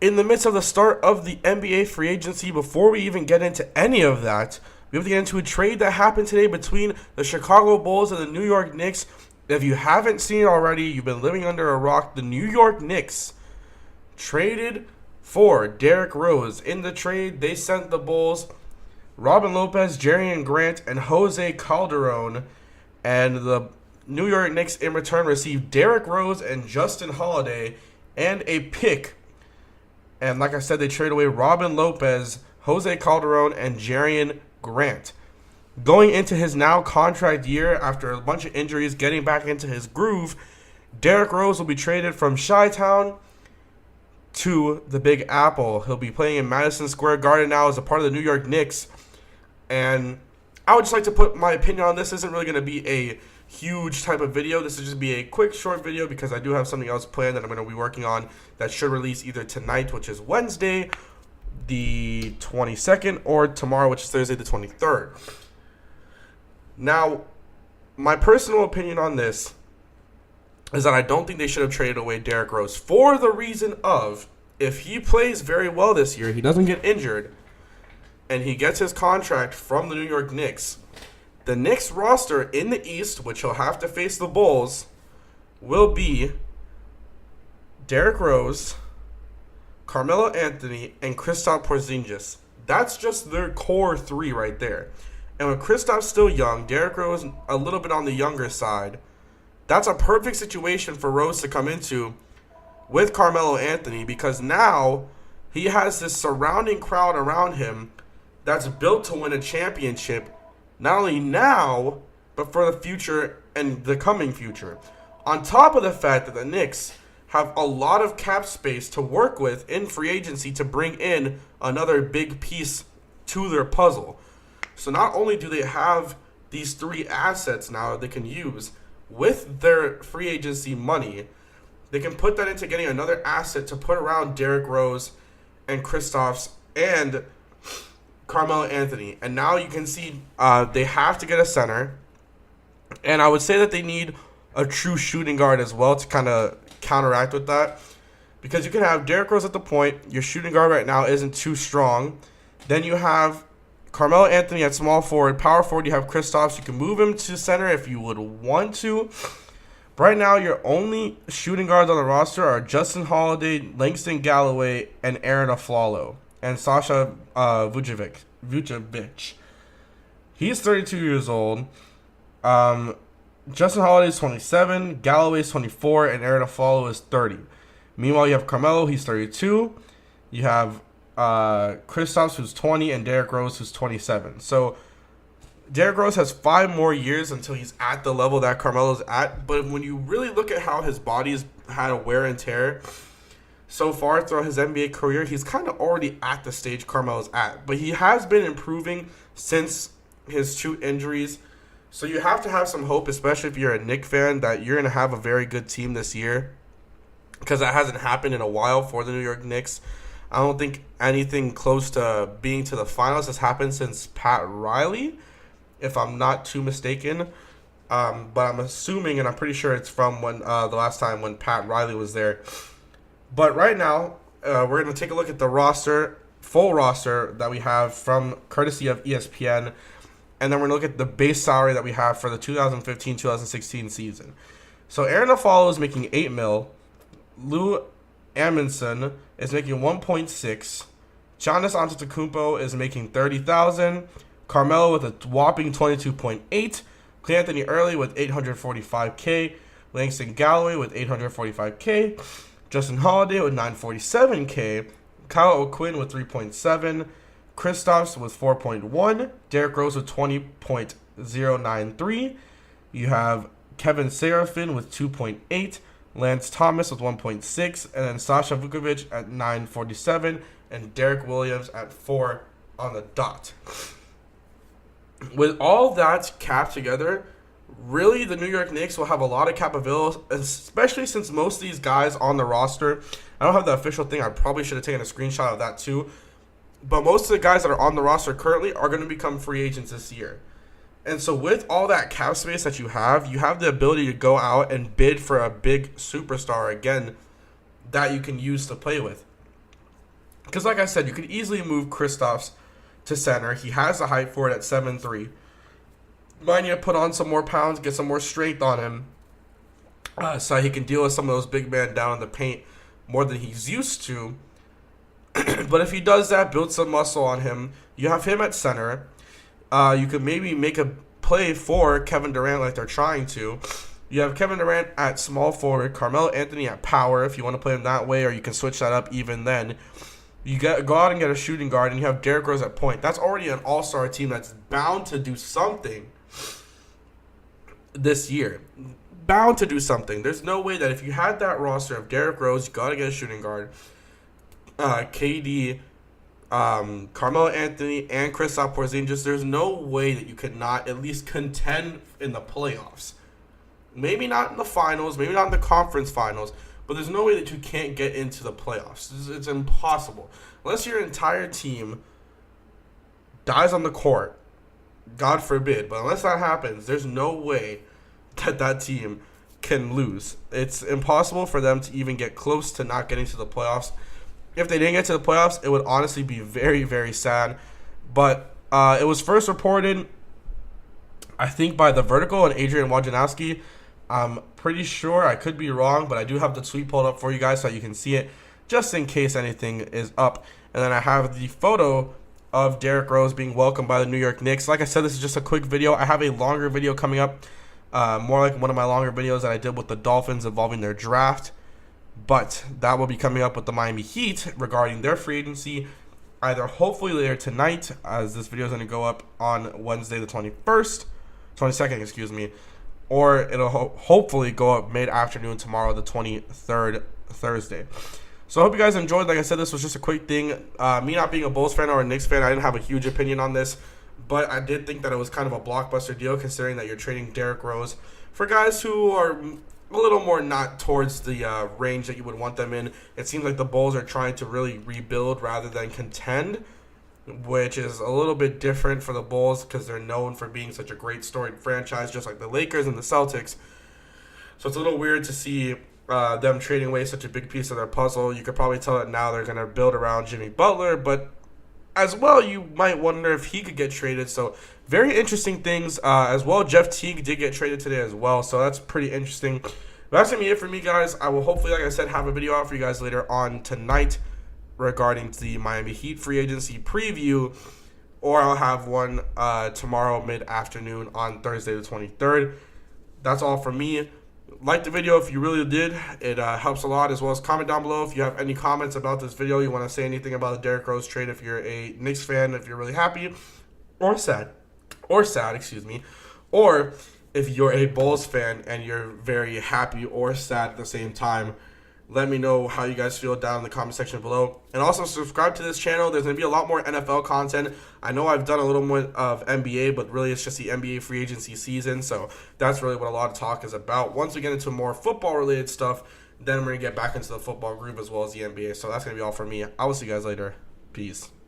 in the midst of the start of the NBA free agency, before we even get into any of that, we have to get into a trade that happened today between the Chicago Bulls and the New York Knicks. If you haven't seen it already, you've been living under a rock. The New York Knicks traded for Derrick Rose. In the trade, they sent the Bulls Robin Lopez, Jerian Grant, and Jose Calderon. And the New York Knicks, in return, received Derrick Rose and Justin Holiday and a pick. And like I said, they traded away Robin Lopez, Jose Calderon, and Jerian Grant. Going into his now contract year, after a bunch of injuries, getting back into his groove, Derrick Rose will be traded from Chi-Town to the Big Apple. He'll be playing in Madison Square Garden now as a part of the New York Knicks. And I would just like to put my opinion on this. This isn't really going to be a huge type of video. This will just be a quick, short video because I do have something else planned that I'm going to be working on that should release either tonight, which is Wednesday, the 22nd, or tomorrow, which is Thursday, the 23rd. Now, my personal opinion on this is that I don't think they should have traded away Derrick Rose for the reason of, if he plays very well this year, he doesn't get injured, and he gets his contract from the New York Knicks, the Knicks roster in the East, which he'll have to face the Bulls, will be Derrick Rose, Carmelo Anthony, and Kristaps Porzingis. That's just their core three right there. And when Kristaps still young, Derrick Rose a little bit on the younger side, that's a perfect situation for Rose to come into with Carmelo Anthony, because now he has this surrounding crowd around him that's built to win a championship, not only now, but for the future and the coming future. On top of the fact that the Knicks have a lot of cap space to work with in free agency to bring in another big piece to their puzzle. So not only do they have these three assets now that they can use with their free agency money, they can put that into getting another asset to put around Derrick Rose and Kristaps and Carmelo Anthony. And now you can see they have to get a center. And I would say that they need a true shooting guard as well to kind of counteract with that. Because you can have Derrick Rose at the point. Your shooting guard right now isn't too strong. Then you have Carmelo Anthony at small forward. Power forward, you have Kristaps. You can move him to center if you would want to. But right now, your only shooting guards on the roster are Justin Holiday, Langston Galloway, and Aaron Aflalo. And Sasha Vucevic. He's 32 years old. Justin Holiday is 27. Galloway is 24. And Aaron Aflalo is 30. Meanwhile, you have Carmelo. He's 32. You have Kristaps, who's 20, and Derrick Rose, who's 27. So Derrick Rose has 5 more years until he's at the level that Carmelo's at. But when you really look at how his body's had a wear and tear so far throughout his NBA career, he's kind of already at the stage Carmelo's at. But he has been improving since his 2 injuries. So you have to have some hope, especially if you're a Knicks fan, that you're going to have a very good team this year. Because that hasn't happened in a while for the New York Knicks. I don't think anything close to being to the finals has happened since Pat Riley, if I'm not too mistaken. But I'm assuming, and I'm pretty sure it's from when the last time when Pat Riley was there. But right now, we're going to take a look at the roster, full roster that we have from courtesy of ESPN. And then we're going to look at the base salary that we have for the 2015-2016 season. So Aaron Aflalo is making $8 million. Lou Amundsen is making 1.6. Giannis Antetokounmpo is making $30,000. Carmelo with a whopping 22.8. Anthony Early with $845K. Langston Galloway with $845K. Justin Holiday with $947K. Kyle O'Quinn with 3.7. Kristaps with 4.1. Derrick Rose with 20.093. You have Kevin Serafin with 2.8. Lance Thomas with 1.6, and then Sasha Vukovic at 9.47, and Derek Williams at 4 on the dot. With all that cap together, really the New York Knicks will have a lot of cap available, especially since most of these guys on the roster, I don't have the official thing, I probably should have taken a screenshot of that too, but most of the guys that are on the roster currently are going to become free agents this year. And so with all that cap space that you have the ability to go out and bid for a big superstar again that you can use to play with. Because like I said, you could easily move Kristaps to center. He has the height for it at 7'3". Might need to put on some more pounds, get some more strength on him, so he can deal with some of those big men down in the paint more than he's used to. But if he does that, build some muscle on him, you have him at center. You could maybe make a play for Kevin Durant like they're trying to. You have Kevin Durant at small forward, Carmelo Anthony at power if you want to play him that way, or you can switch that up even then. You go out and get a shooting guard, and you have Derrick Rose at point. That's already an all-star team that's bound to do something this year. Bound to do something. There's no way that if you had that roster of Derrick Rose, you got to get a shooting guard, KD, Carmelo Anthony, and Kristaps Porzingis. There's no way that you could not at least contend in the playoffs. Maybe not in the finals, maybe not in the conference finals, but there's no way that you can't get into the playoffs. It's impossible. Unless your entire team dies on the court, God forbid, but unless that happens, there's no way that team can lose. It's impossible for them to even get close to not getting to the playoffs. If they didn't get to the playoffs, it would honestly be very, very sad. But it was first reported, I think, by The Vertical and Adrian Wojnarowski. I'm pretty sure, I could be wrong, but I do have the tweet pulled up for you guys so you can see it, just in case anything is up. And then I have the photo of Derrick Rose being welcomed by the New York Knicks. Like I said, this is just a quick video. I have a longer video coming up, more like one of my longer videos that I did with the Dolphins involving their draft. But that will be coming up with the Miami Heat regarding their free agency, either hopefully later tonight, as this video is going to go up on Wednesday the 22nd, excuse me, or it'll hopefully go up mid-afternoon tomorrow, the 23rd, Thursday. So I hope you guys enjoyed. Like I said, this was just a quick thing. Me not being a Bulls fan or a Knicks fan, I didn't have a huge opinion on this, but I did think that it was kind of a blockbuster deal considering that you're trading Derrick Rose for guys who are a little more not towards the range that you would want them in. It seems like the Bulls are trying to really rebuild rather than contend, which is a little bit different for the Bulls because they're known for being such a great storied franchise, just like the Lakers and the Celtics. So it's a little weird to see them trading away such a big piece of their puzzle. You could probably tell that now they're going to build around Jimmy Butler, but as well, you might wonder if he could get traded. So very interesting things as well. Jeff Teague did get traded today as well, so that's pretty interesting. That's going to be it for me, guys. I will hopefully, like I said, have a video out for you guys later on tonight regarding the Miami Heat free agency preview, or I'll have one tomorrow mid-afternoon on Thursday the 23rd. That's all from me. Like the video if you really did. It helps a lot, as well as comment down below if you have any comments about this video. You want to say anything about the Derrick Rose trade if you're a Knicks fan, if you're really happy or sad, or if you're a Bulls fan and you're very happy or sad at the same time. Let me know how you guys feel down in the comment section below. And also subscribe to this channel. There's going to be a lot more NFL content. I know I've done a little more of NBA, but really it's just the NBA free agency season. So that's really what a lot of talk is about. Once we get into more football-related stuff, then we're going to get back into the football group as well as the NBA. So that's going to be all from me. I will see you guys later. Peace.